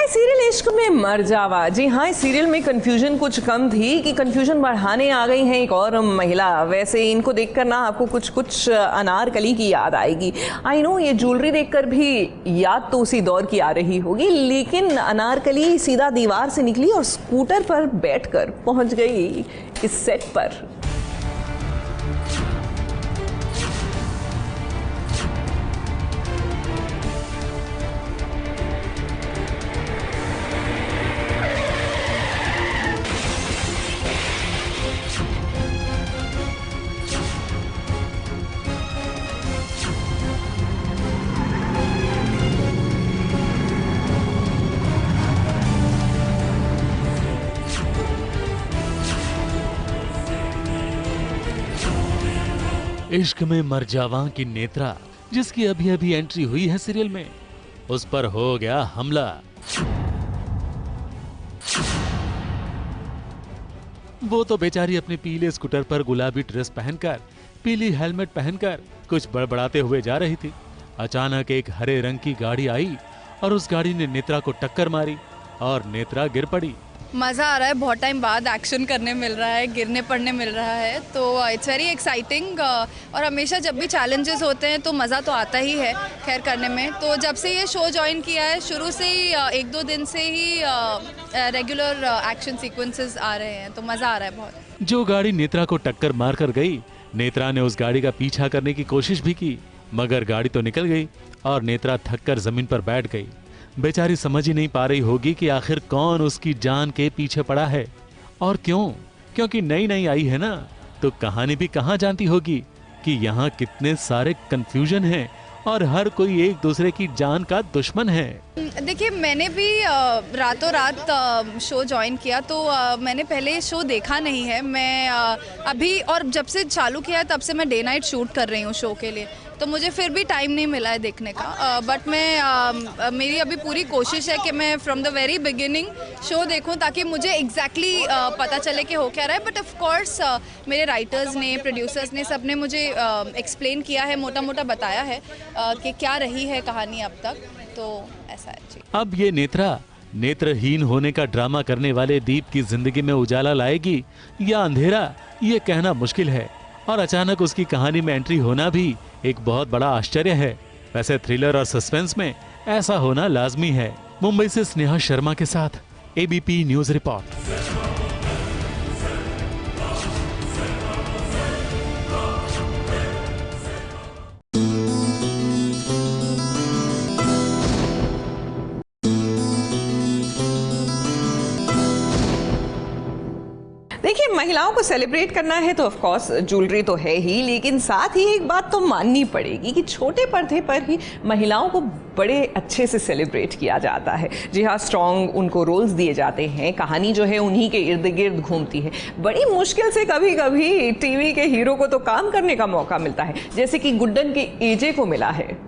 Serial इश्क में मर जावा। जी हाँ, इस सीरियल में कंफ्यूजन कुछ कम थी कि कंफ्यूजन बढ़ाने आ गई हैं एक और महिला। वैसे इनको देखकर ना आपको कुछ कुछ अनारकली की याद आएगी। आई नो ये ज्वेलरी देखकर भी याद तो उसी दौर की आ रही होगी, लेकिन अनारकली सीधा दीवार से निकली और स्कूटर पर बैठकर पहुंच गई इस सेट पर। इश्क में मर जावा की नेत्रा, जिसकी अभी अभी एंट्री हुई है सीरियल में, उस पर हो गया हमला। वो तो बेचारी अपने पीले स्कूटर पर गुलाबी ड्रेस पहनकर, पीली हेलमेट पहनकर कुछ बड़बड़ाते हुए जा रही थी। अचानक एक हरे रंग की गाड़ी आई और उस गाड़ी ने नेत्रा को टक्कर मारी और नेत्रा गिर पड़ी। मज़ा आ रहा है, बहुत टाइम बाद एक्शन करने मिल रहा है, गिरने पड़ने मिल रहा है, तो इट्स वेरी एक्साइटिंग। और हमेशा जब भी चैलेंजेस होते हैं तो मज़ा तो आता ही है खैर करने में। तो जब से ये शो ज्वाइन किया है, शुरू से ही एक दो दिन से ही रेगुलर एक्शन सीक्वेंसेस आ रहे हैं, तो मज़ा आ रहा है बहुत। जो गाड़ी नेत्रा को टक्कर मार कर गई, नेत्रा ने उस गाड़ी का पीछा करने की कोशिश भी की, मगर गाड़ी तो निकल गई और नेत्रा थककर जमीन पर बैठ गई। बेचारी समझ ही नहीं पा रही होगी कि आखिर कौन उसकी जान के पीछे पड़ा है और क्यों। क्योंकि नई नई आई है ना, तो कहानी भी कहाँ जानती होगी कि यहाँ कितने सारे कंफ्यूजन हैं और हर कोई एक दूसरे की जान का दुश्मन है। देखिए, मैंने भी रातों रात शो ज्वाइन किया, तो मैंने पहले शो देखा नहीं है। मैं अभी, और जब से चालू किया है तब से मैं डे नाइट शूट कर रही हूँ शो के लिए, तो मुझे फिर भी टाइम नहीं मिला है देखने का। बट मैं मेरी अभी पूरी कोशिश है कि मैं from the very beginning show देखूं, ताकि मुझे एग्जैक्टली पता चले कि हो क्या रहा है। बट ऑफ कोर्स मेरे राइटर्स ने, प्रोड्यूसर्स ने, सब ने मुझे एक्सप्लेन किया है, मोटा मोटा बताया है कि क्या रही है कहानी अब तक, तो ऐसा है जी। अब ये नेत्रा नेत्रहीन होने का ड्रामा करने वाले दीप की जिंदगी में उजाला लाएगी या अंधेरा, ये कहना मुश्किल है। और अचानक उसकी कहानी में एंट्री होना भी एक बहुत बड़ा आश्चर्य है। वैसे थ्रिलर और सस्पेंस में ऐसा होना लाजमी है। मुंबई से स्नेहा शर्मा के साथ एबीपी न्यूज रिपोर्ट। देखिए, महिलाओं को सेलिब्रेट करना है तो ऑफ कोर्स ज्वेलरी तो है ही, लेकिन साथ ही एक बात तो माननी पड़ेगी कि छोटे पर्दे पर ही महिलाओं को बड़े अच्छे से सेलिब्रेट किया जाता है। जी हाँ, स्ट्रॉन्ग उनको रोल्स दिए जाते हैं, कहानी जो है उन्हीं के इर्द गिर्द घूमती है। बड़ी मुश्किल से कभी कभी टीवी के हीरो को तो काम करने का मौका मिलता है, जैसे कि गुड्डन के एजे को मिला है।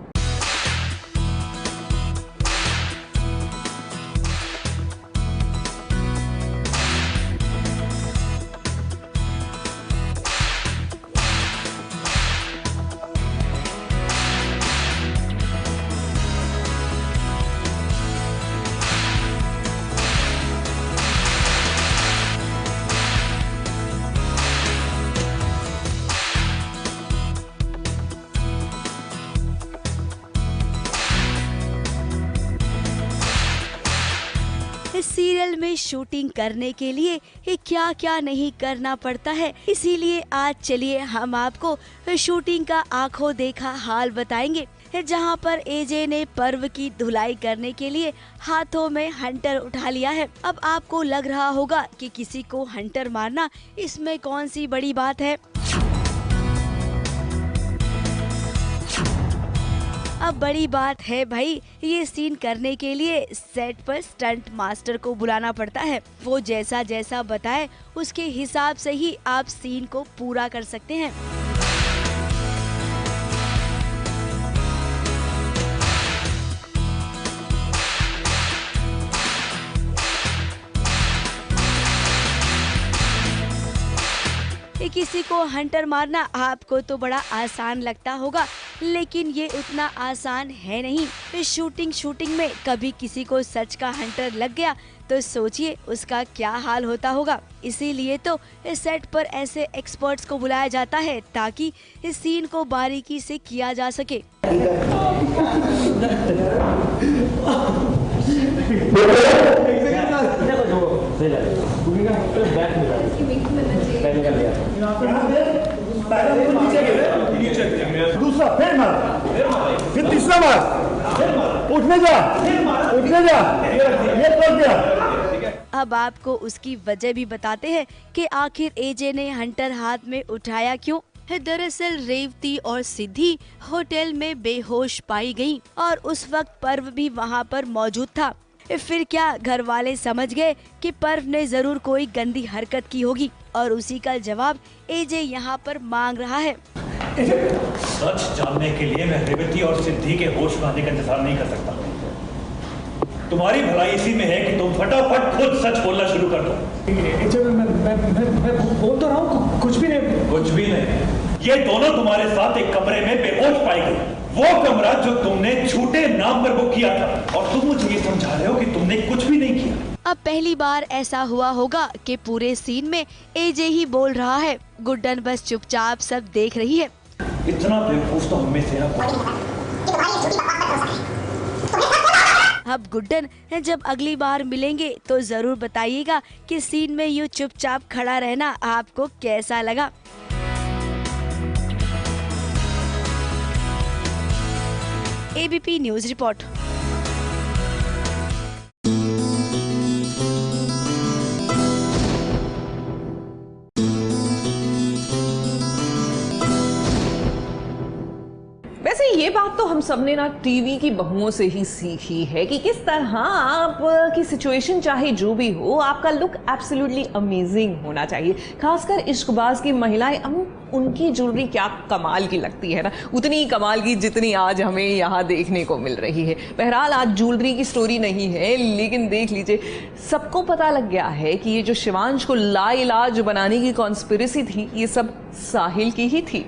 इस सीरियल में शूटिंग करने के लिए क्या क्या नहीं करना पड़ता है, इसीलिए आज चलिए हम आपको शूटिंग का आंखों देखा हाल बताएंगे, जहां पर एजे ने पर्व की धुलाई करने के लिए हाथों में हंटर उठा लिया है। अब आपको लग रहा होगा कि किसी को हंटर मारना इसमें कौन सी बड़ी बात है। अब बड़ी बात है भाई, ये सीन करने के लिए सेट पर स्टंट मास्टर को बुलाना पड़ता है। वो जैसा जैसा बताए उसके हिसाब से ही आप सीन को पूरा कर सकते हैं। किसी को हंटर मारना आपको तो बड़ा आसान लगता होगा, लेकिन ये उतना आसान है नहीं। इस शूटिंग में कभी किसी को सच का हंटर लग गया तो सोचिए उसका क्या हाल होता होगा। इसीलिए तो इस सेट पर ऐसे एक्सपर्ट्स को बुलाया जाता है ताकि इस सीन को बारीकी से किया जा सके। दूसरा फिर मार, फिर तीसरा मार, उठने जा, ये कर दिया। अब आपको उसकी वजह भी बताते हैं कि आखिर एजे ने हंटर हाथ में उठाया क्यों। दरअसल रेवती और सिद्धि होटल में बेहोश पाई गयी और उस वक्त पर्व भी वहाँ पर मौजूद था। फिर क्या घर वाले समझ गए कि पर्व ने जरूर कोई गंदी हरकत की होगी और उसी का जवाब एजे यहाँ पर मांग रहा है। सच जानने के लिए मैं रेवती और सिद्धि के होश में आने का इंतजार नहीं कर सकता। तुम्हारी भलाई इसी में है कि तुम फटाफट खुद सच बोलना शुरू कर दो। मैं बोल तो रहा हूँ, कुछ भी नहीं। ये दोनों तुम्हारे साथ एक कमरे में बेहोश पाई गई। वो कमरा जो तुमने झूठे नाम पर बुक किया था और तुम मुझे ये समझा रहे हो कि तुमने कुछ भी नहीं किया। अब पहली बार ऐसा हुआ होगा कि पूरे सीन में एजे ही बोल रहा है। गुड्डन बस चुपचाप सब देख रही है। इतना बेवकूफ तो हमें से अब गुड्डन जब अगली बार मिलेंगे तो जरूर बताइएगा कि सीन में यूँ चुपचाप खड़ा रहना आपको कैसा लगा। ABP news report. वैसे ये बात तो हम सब ने ना टीवी की बहुओं से ही सीखी है कि किस तरह आप की सिचुएशन चाहे जो भी हो, आपका लुक एब्सोल्युटली अमेजिंग होना चाहिए। खासकर इश्कबाज की महिलाएं, उनकी ज्वेलरी क्या कमाल की लगती है ना, उतनी ही कमाल की जितनी आज हमें यहाँ देखने को मिल रही है। बहरहाल आज ज्वेलरी की स्टोरी नहीं है, लेकिन देख लीजिए सबको पता लग गया है कि ये जो शिवांश को लाइलाज बनाने की कॉन्स्पिरेसी थी, ये सब साहिल की ही थी।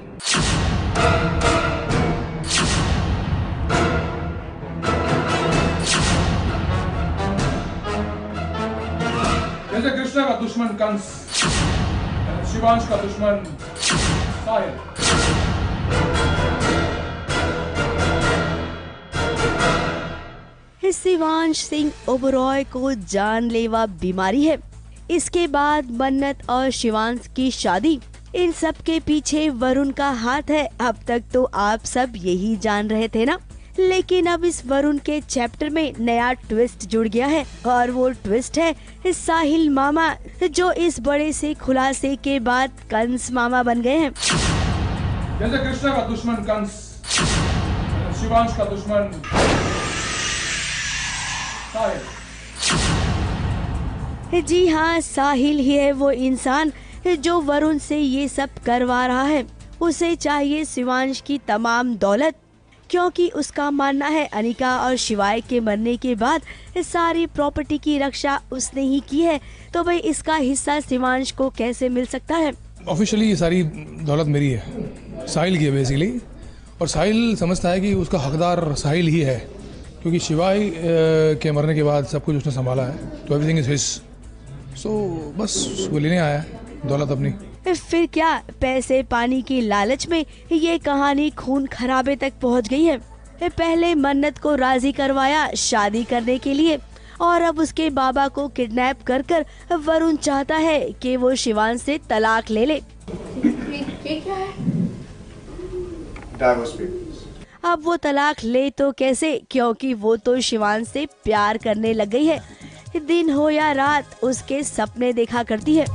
जैसे कृष्णा का दुश्मन कंस, शिवांश का दुश्मन साहिल। शिवांश सिंह ओबरॉय को जानलेवा बीमारी है। इसके बाद मन्नत और शिवांश की शादी, इन सब के पीछे वरुण का हाथ है। अब तक तो आप सब यही जान रहे थे ना, लेकिन अब इस वरुण के चैप्टर में नया ट्विस्ट जुड़ गया है और वो ट्विस्ट है साहिल मामा, जो इस बड़े से खुलासे के बाद कंस मामा बन गए हैं। जैसे कृष्णा का दुश्मन कंस, शिवांश का दुश्मन साहिल। जी हाँ, साहिल ही है वो इंसान जो वरुण से ये सब करवा रहा है। उसे चाहिए शिवांश की तमाम दौलत, क्योंकि उसका मानना है अनिका और शिवाय के मरने के बाद सारी प्रॉपर्टी की रक्षा उसने ही की है, तो भाई इसका हिस्सा शिवांश को कैसे मिल सकता है। ऑफिशियली ये सारी दौलत मेरी है, साहिल की है बेसिकली, और साहिल समझता है कि उसका हकदार साहिल ही है, क्योंकि शिवाय के मरने के बाद सब कुछ उसने संभाला है, तो एवरीथिंग इज हिज। सो बस वो लेने आया है दौलत अपनी। फिर क्या पैसे पानी की लालच में ये कहानी खून खराबे तक पहुंच गई है। पहले मन्नत को राजी करवाया शादी करने के लिए, और अब उसके बाबा को किडनैप कर कर वरुण चाहता है कि वो शिवांश से तलाक ले ले। अब वो तलाक ले तो कैसे, क्योंकि वो तो शिवांश से प्यार करने लग गई है। दिन हो या रात उसके सपने देखा करती है।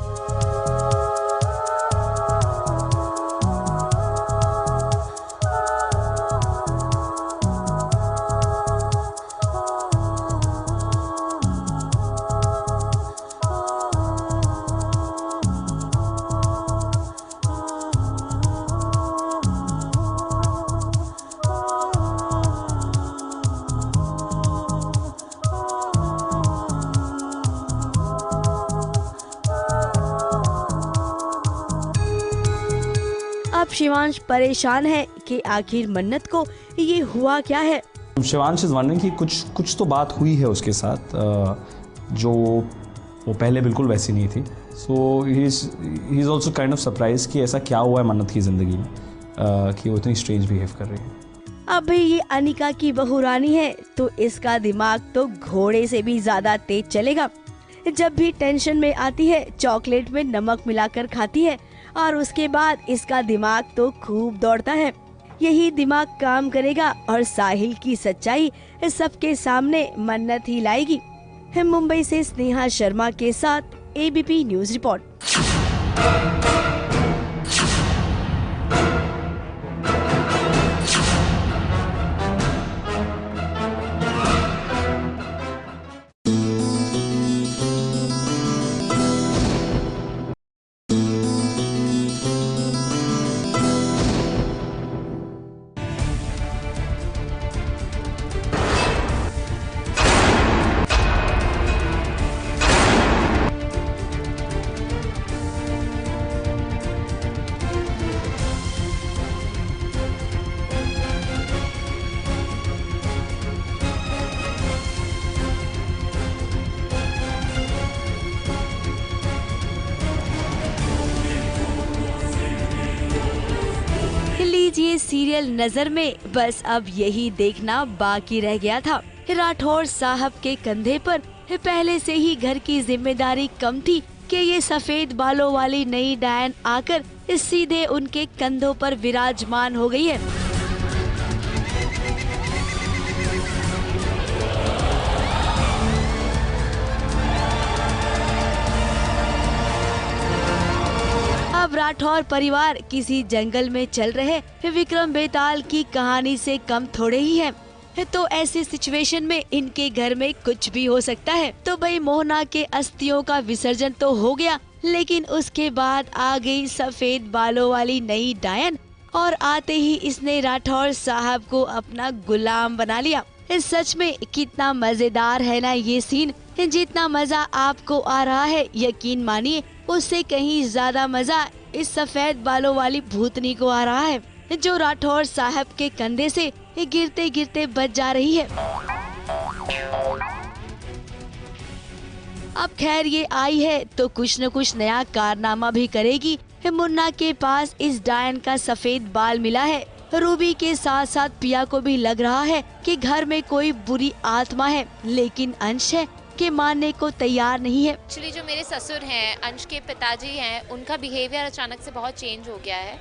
अब शिवांश परेशान है कि आखिर मन्नत को ये हुआ क्या है। शिवांश इज वंडरिंग कि कुछ तो बात हुई है उसके साथ जो वो पहले बिल्कुल वैसी नहीं थी। So he is also kind of surprise कि ऐसा क्या हुआ है मन्नत की ज़िंदगी में कि वो इतनी स्ट्रेंज बिहेव कर रही है। अब भाई ये अनिका की बहू रानी है तो इसका दिमाग तो घोड़े से भी ज्यादा तेज चलेगा। जब भी टेंशन में आती है चॉकलेट में नमक मिलाकर खाती है और उसके बाद इसका दिमाग तो खूब दौड़ता है। यही दिमाग काम करेगा और साहिल की सच्चाई सबके सामने मन्नत ही लाएगी। मुंबई से स्नेहा शर्मा के साथ एबीपी न्यूज रिपोर्ट। लीजिए सीरियल नजर में बस अब यही देखना बाकी रह गया था। राठौर साहब के कंधे पर पहले से ही घर की जिम्मेदारी कम थी कि ये सफेद बालों वाली नई डायन आकर सीधे उनके कंधों पर विराजमान हो गई है। अब राठौर परिवार किसी जंगल में चल रहे विक्रम बेताल की कहानी से कम थोड़े ही है। तो ऐसे सिचुएशन में इनके घर में कुछ भी हो सकता है। तो भाई मोहना के अस्थियों का विसर्जन तो हो गया, लेकिन उसके बाद आ गई सफेद बालों वाली नई डायन और आते ही इसने राठौर साहब को अपना गुलाम बना लिया। सच में कितना मजेदार है ना ये सीन। जितना मजा आपको आ रहा है यकीन मानिए उससे कहीं ज्यादा मजा इस सफेद बालों वाली भूतनी को आ रहा है, जो राठौर साहब के कंधे से गिरते गिरते बच जा रही है। अब खैर ये आई है तो कुछ न कुछ नया कारनामा भी करेगी। मुन्ना के पास इस डायन का सफेद बाल मिला है। रूबी के साथ साथ पिया को भी लग रहा है कि घर में कोई बुरी आत्मा है, लेकिन अंश है कि मानने को तैयार नहीं है। एक्चुअली जो मेरे ससुर हैं, अंश के पिताजी हैं, उनका बिहेवियर अचानक से बहुत चेंज हो गया है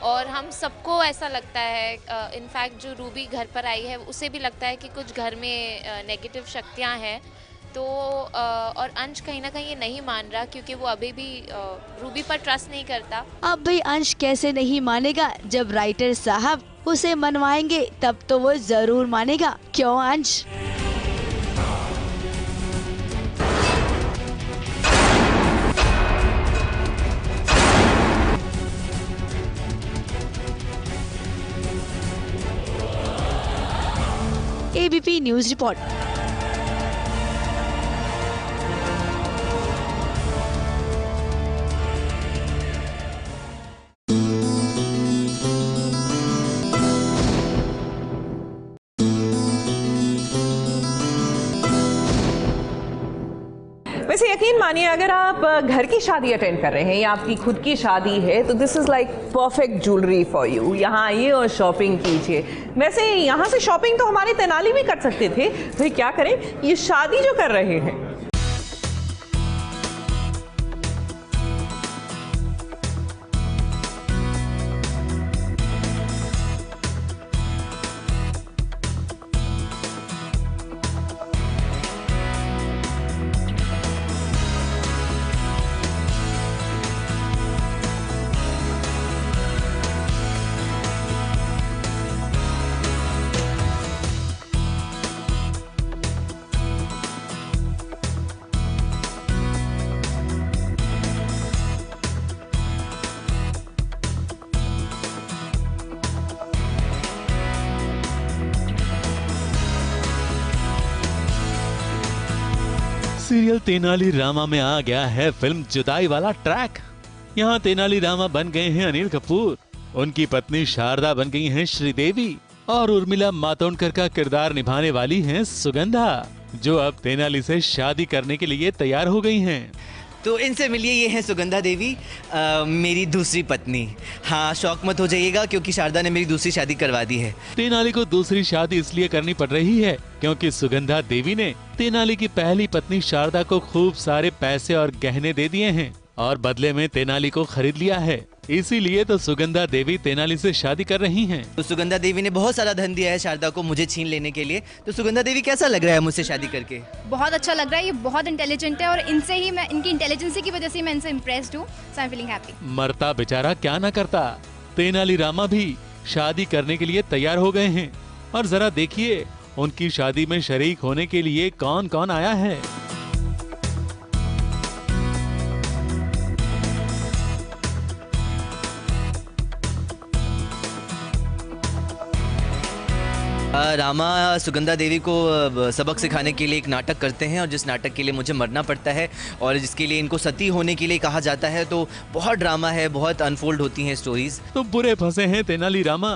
और हम सबको ऐसा लगता है, इनफैक्ट जो रूबी घर पर आई है उसे भी लगता है कि कुछ घर में नेगेटिव शक्तियां हैं। तो और अंश कहीं ना कहीं ये नहीं मान रहा क्योंकि वो अभी भी रूबी पर ट्रस्ट नहीं करता। अब भाई अंश कैसे नहीं मानेगा, जब राइटर साहब उसे मनवाएंगे तब तो वो जरूर मानेगा, क्यों अंश? ABP news report. वैसे यकीन मानिए अगर आप घर की शादी अटेंड कर रहे हैं या आपकी खुद की शादी है तो this is like perfect jewellery for you. यहाँ आइए और शॉपिंग कीजिए। वैसे यहाँ से शॉपिंग तो हमारे तेनाली भी कर सकते थे, तो क्या करें, ये शादी जो कर रहे हैं। सीरियल तेनाली रामा में आ गया है फिल्म जुदाई वाला ट्रैक। यहाँ तेनाली रामा बन गए हैं अनिल कपूर। उनकी पत्नी शारदा बन गई हैं श्रीदेवी और उर्मिला मातोंडकर का किरदार निभाने वाली हैं सुगंधा, जो अब तेनाली से शादी करने के लिए तैयार हो गई हैं। तो इनसे मिलिए, ये है सुगंधा देवी, मेरी दूसरी पत्नी। हाँ, शौक मत हो जाइएगा क्योंकि शारदा ने मेरी दूसरी शादी करवा दी है। तेनाली को दूसरी शादी इसलिए करनी पड़ रही है क्योंकि सुगंधा देवी ने तेनाली की पहली पत्नी शारदा को खूब सारे पैसे और गहने दे दिए हैं और बदले में तेनाली को खरीद लिया है। इसीलिए तो सुगंधा देवी तेनाली से शादी कर रही हैं। तो सुगंधा देवी ने बहुत सारा धन दिया है शारदा को मुझे छीन लेने के लिए। तो सुगंधा देवी कैसा लग रहा है मुझसे शादी करके? बहुत अच्छा लग रहा है, ये बहुत इंटेलिजेंट है और इनसे ही मैं, इनकी इंटेलिजेंसी की वजह से मैं इनसे इम्प्रेस्ड हूँ। सो आई एम फीलिंग हैप्पी। मरता बेचारा क्या ना करता, तेनाली रामा भी शादी करने के लिए तैयार हो गए हैं और जरा देखिए उनकी शादी में शरीक होने के लिए कौन कौन आया है। रामा सुगंधा देवी को सबक सिखाने के लिए एक नाटक करते हैं और जिस नाटक के लिए मुझे मरना पड़ता है और जिसके लिए इनको सती होने के लिए कहा जाता है। तो बहुत ड्रामा है, बहुत अनफोल्ड होती हैं स्टोरीज। तो बुरे फंसे हैं तेनाली रामा।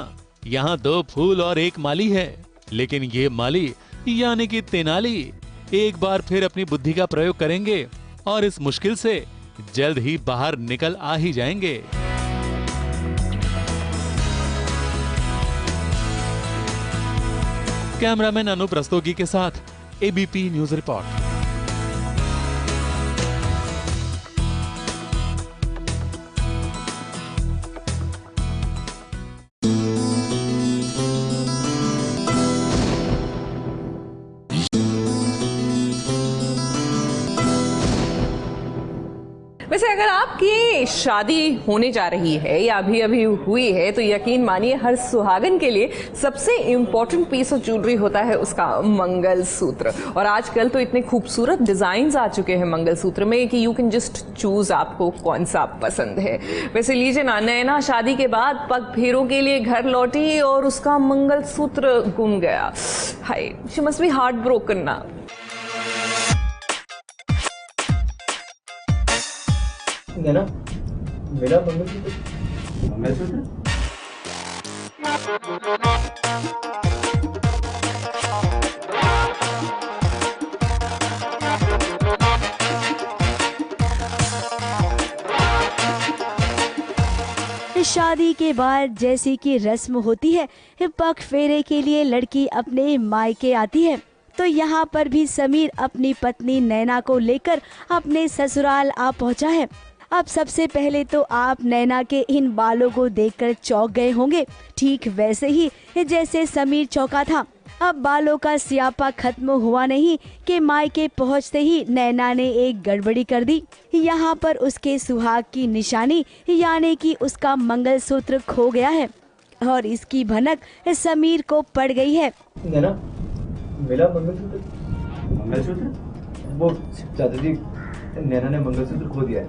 यहाँ 2 फूल और 1 माली है, लेकिन ये माली यानी कि तेनाली एक बार फिर अपनी बुद्धि का प्रयोग करेंगे और इस मुश्किल से जल्द ही बाहर निकल आ ही जाएंगे। कैमरामैन अनूप रस्तोगी के साथ एबीपी न्यूज रिपोर्ट। वैसे अगर आपकी शादी होने जा रही है या अभी अभी हुई है तो यकीन मानिए हर सुहागन के लिए सबसे इम्पोर्टेंट पीस ऑफ ज्वेलरी होता है उसका मंगलसूत्र। और आजकल तो इतने खूबसूरत डिजाइन्स आ चुके हैं मंगलसूत्र में कि यू कैन जस्ट चूज आपको कौन सा पसंद है। वैसे लीजिए ना, नैना शादी के बाद पग फेरों के लिए घर लौटी और उसका मंगलसूत्र गुम गया। हाय, she must be heartbroken ना। ना मेरा मंगलसूत्र शादी के बाद जैसी कि रस्म होती है, पग फेरे के लिए लड़की अपने मायके आती है। तो यहाँ पर भी समीर अपनी पत्नी नैना को लेकर अपने ससुराल आ पहुँचा है। अब सबसे पहले तो आप नैना के इन बालों को देखकर चौंक गए होंगे, ठीक वैसे ही जैसे समीर चौंका था। अब बालों का स्यापा खत्म हुआ नहीं कि मायके पहुंचते ही नैना ने एक गड़बड़ी कर दी। यहाँ पर उसके सुहाग की निशानी यानी कि उसका मंगलसूत्र खो गया है और इसकी भनक समीर को पड़ गई है। नैना, मेरा मंगलसूत्र वो चाचा जी, नैना ने मंगलसूत्र खो दिया है।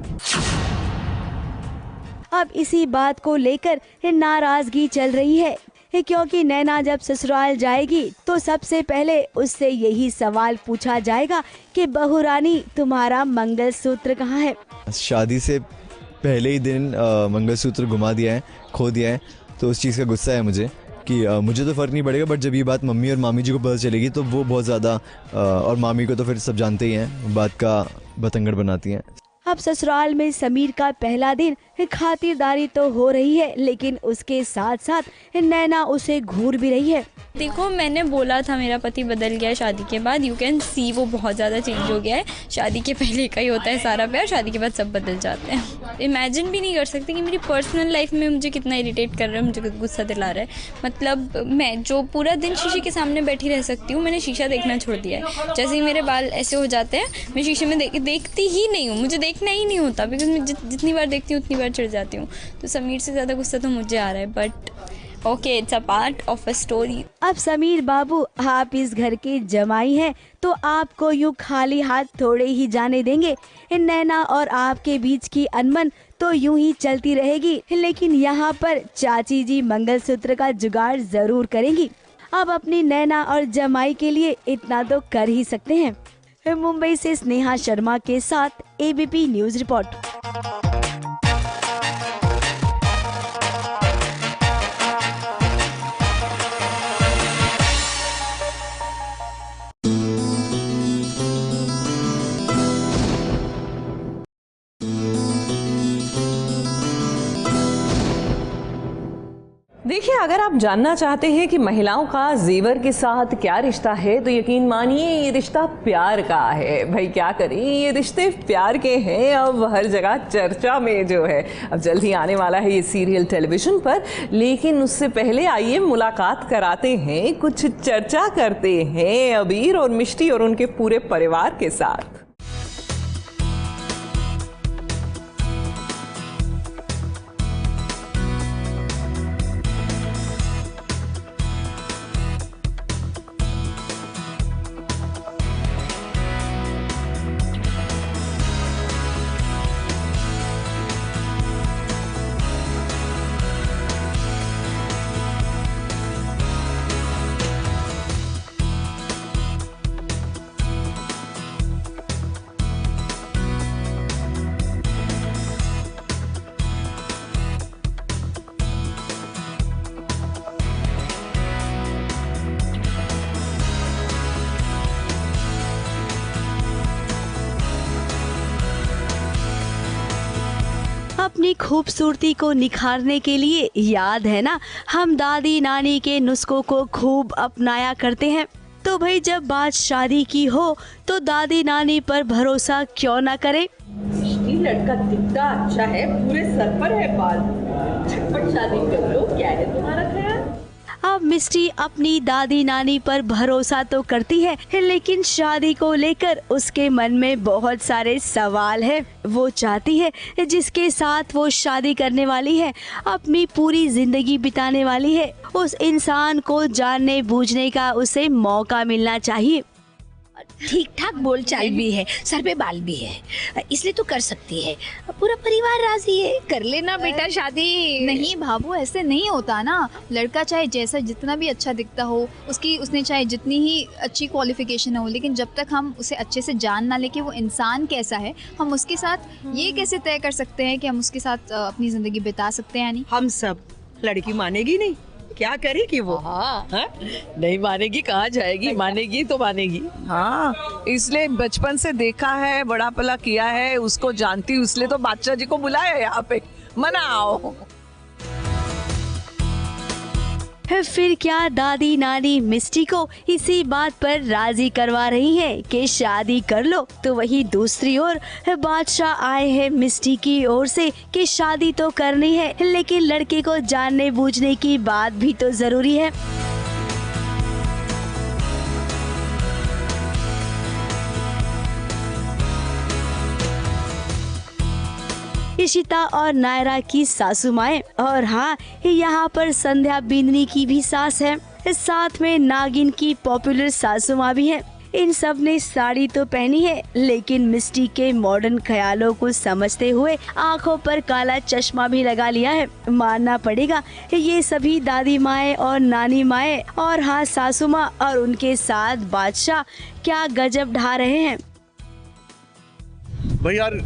अब इसी बात को लेकर नाराजगी चल रही है क्योंकि नैना जब ससुराल जाएगी तो सबसे पहले उससे यही सवाल पूछा जाएगा कि बहू रानी तुम्हारा मंगलसूत्र कहाँ है। शादी से पहले ही दिन मंगलसूत्र घुमा दिया है, खो दिया है, तो उस चीज़ का गुस्सा है मुझे कि मुझे तो फ़र्क नहीं पड़ेगा, बट जब ये बात मम्मी और मामी जी को पता चलेगी तो वो बहुत ज़्यादा, और मामी को तो फिर सब जानते ही हैं, बात का बतंगड़ बनाती हैं। अब ससुराल में समीर का पहला दिन, खातिरदारी तो हो रही है लेकिन उसके साथ साथ नैना उसे घूर भी रही है। देखो, मैंने बोला था मेरा पति बदल गया है शादी के बाद। यू कैन सी वो बहुत ज़्यादा चेंज हो गया है। शादी के पहले का ही होता है सारा प्यार, शादी के बाद सब बदल जाते हैं। इमेजिन भी नहीं कर सकते कि मेरी पर्सनल लाइफ में मुझे कितना इरिटेट कर रहा है, मुझे गुस्सा दिला रहा है। मतलब मैं जो पूरा दिन शीशे के सामने बैठी रह सकती हूँ, मैंने शीशा देखना छोड़ दिया है। जैसे ही मेरे बाल ऐसे हो जाते हैं, मैं शीशे में देखती ही नहीं हूँ, मुझे देखना ही नहीं होता, बिकॉज मैं जितनी बार देखती हूँ उतनी बार चिढ़ जाती हूँ। तो समीर से ज़्यादा गुस्सा तो मुझे आ रहा है, but okay, it's a part of a story. अब समीर बाबू, आप इस घर के जमाई हैं तो आपको यूँ खाली हाथ थोड़े ही जाने देंगे। नैना और आपके बीच की अनबन तो यूं ही चलती रहेगी, लेकिन यहाँ पर चाची जी मंगलसूत्र का जुगाड़ जरूर करेंगी। अब अपनी नैना और जमाई के लिए इतना तो कर ही सकते हैं। मुंबई से स्नेहा शर्मा के साथ एबीपी न्यूज रिपोर्ट। अगर आप जानना चाहते हैं कि महिलाओं का जेवर के साथ क्या रिश्ता है तो यकीन मानिए ये रिश्ता प्यार का है। भाई क्या करें, ये रिश्ते प्यार के हैं, अब हर जगह चर्चा में जो है। अब जल्द ही आने वाला है ये सीरियल टेलीविजन पर, लेकिन उससे पहले आइए मुलाकात कराते हैं, कुछ चर्चा करते हैं अबीर और मिष्टी और उनके पूरे परिवार के साथ। अपनी खूबसूरती को निखारने के लिए याद है ना, हम दादी नानी के नुस्खों को खूब अपनाया करते हैं। तो भाई जब बात शादी की हो तो दादी नानी पर भरोसा क्यों ना करें। लड़का दिखता अच्छा है, पूरे सर पर है बाल, झटपट शादी कर लो, क्या है तुम्हारा ख्याल। अब मिष्टी अपनी दादी नानी पर भरोसा तो करती है, लेकिन शादी को लेकर उसके मन में बहुत सारे सवाल है। वो चाहती है जिसके साथ वो शादी करने वाली है, अपनी पूरी जिंदगी बिताने वाली है, उस इंसान को जानने बूझने का उसे मौका मिलना चाहिए। ठीक ठाक बोलचाल भी है, सर पे बाल भी है, इसलिए तो कर सकती है। पूरा परिवार राजी है, कर लेना बेटा शादी। नहीं भाभू, ऐसे नहीं होता ना। लड़का चाहे जैसा जितना भी अच्छा दिखता हो, उसने चाहे जितनी ही अच्छी क्वालिफिकेशन हो, लेकिन जब तक हम उसे अच्छे से जान ना ले कि वो इंसान कैसा है, हम उसके साथ ये कैसे तय कर सकते हैं कि हम उसके साथ अपनी ज़िंदगी बिता सकते हैं। नहीं, हम सब, लड़की मानेगी नहीं, क्या करेगी वो। हाँ, नहीं मानेगी, कहाँ जाएगी, मानेगी तो मानेगी। हाँ, इसलिए बचपन से देखा है, बड़ा पला किया है, उसको जानती हूँ, इसलिए तो बादशाह जी को बुलाया यहाँ पे, मनाओ। फिर क्या दादी नानी मिष्टी को इसी बात पर राजी करवा रही हैं कि शादी कर लो, तो वही दूसरी ओर बादशाह आए हैं मिष्टी की ओर से कि शादी तो करनी है, लेकिन लड़के को जानने बूझने की बात भी तो जरूरी है। इशिता और नायरा की सासू माएं, और हाँ यहाँ पर संध्या बिंदनी की भी सास है, साथ में नागिन की पॉपुलर सासू माँ भी है। इन सब ने साड़ी तो पहनी है, लेकिन मिष्टी के मॉडर्न ख्यालों को समझते हुए आंखों पर काला चश्मा भी लगा लिया है। मानना पड़ेगा ये सभी दादी माएँ और नानी माएँ और हाँ सासू माँ और उनके साथ बादशाह क्या गजब ढा रहे हैं। भाई यार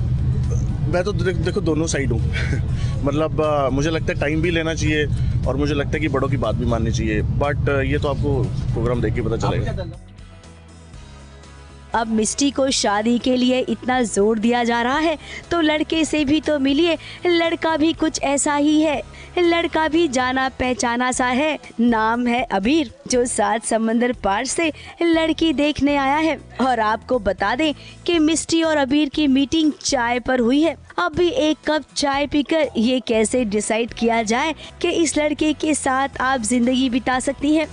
मैं तो देखो दोनों साइड हूँ मतलब मुझे लगता है टाइम भी लेना चाहिए और मुझे लगता है कि बड़ों की बात भी माननी चाहिए, बट ये तो आपको प्रोग्राम देख के पता चलेगा। अब मिष्टी को शादी के लिए इतना जोर दिया जा रहा है तो लड़के से भी तो मिलिए, लड़का भी कुछ ऐसा ही है, लड़का भी जाना पहचाना सा है, नाम है अबीर, जो 7 समंदर पार से लड़की देखने आया है। और आपको बता दें कि मिष्टी और अबीर की मीटिंग चाय पर हुई है। अब भी एक कप चाय पीकर ये कैसे डिसाइड किया जाए कि इस लड़के के साथ आप जिंदगी बिता सकती हैं।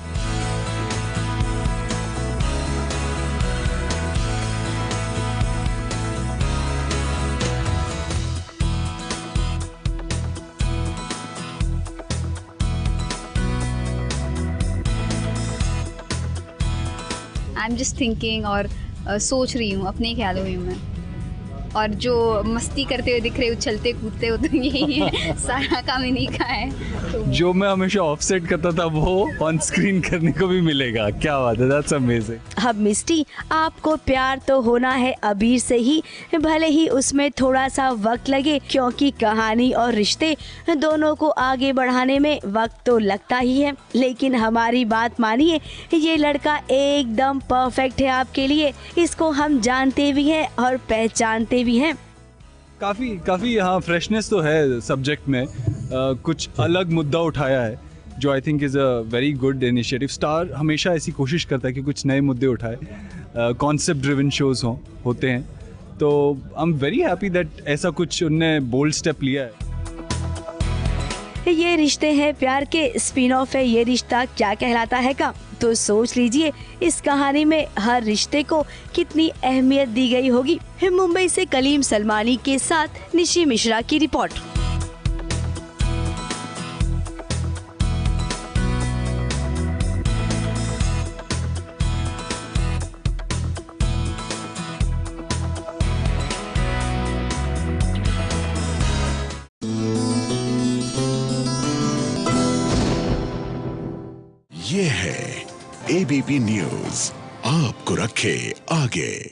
आई एम जस्ट थिंकिंग और सोच रही हूँ, अपने ख्यालों में हूँ मैं। और जो मस्ती करते हुए दिख रहे, उछलते कूदते हो, तो यही है, सारा काम इन्हीं का है। तो जो मैं हमेशा ऑफसेट करता था वो ऑन स्क्रीन करने को भी मिलेगा, क्या बात है, दैट्स अमेजिंग। अब मिष्टी आपको प्यार तो होना है अबीर से ही, भले ही उसमें थोड़ा सा वक्त लगे, क्योंकि कहानी और रिश्ते दोनों को आगे बढ़ाने में वक्त तो लगता ही है। लेकिन हमारी बात मानिए, ये लड़का एकदम परफेक्ट है आपके लिए, इसको हम जानते भी हैं और पहचानते भी हैं। काफ़ी यहाँ फ्रेशनेस तो है सब्जेक्ट में, कुछ अलग मुद्दा उठाया है, जो I think is a very good initiative. Star हमेशा ऐसी कोशिश करता है कि कुछ नए मुद्दे उठाए, कॉन्सेप्ट ड्रिवन शोज़ होते हैं, तो I am very happy that ऐसा कुछ उनने बोल्ड स्टेप लिया है। ये रिश्ते हैं प्यार के स्पिन ऑफ है ये रिश्ता क्या कहलाता है का। तो सोच लीजिए इस कहानी में हर रिश्ते को कितनी अहमियत दी गई होगी। मुंबई से कलीम सलमानी के साथ निशी मिश्रा की रिपोर्ट। ये है एबीपी न्यूज़, आपको रखे आगे।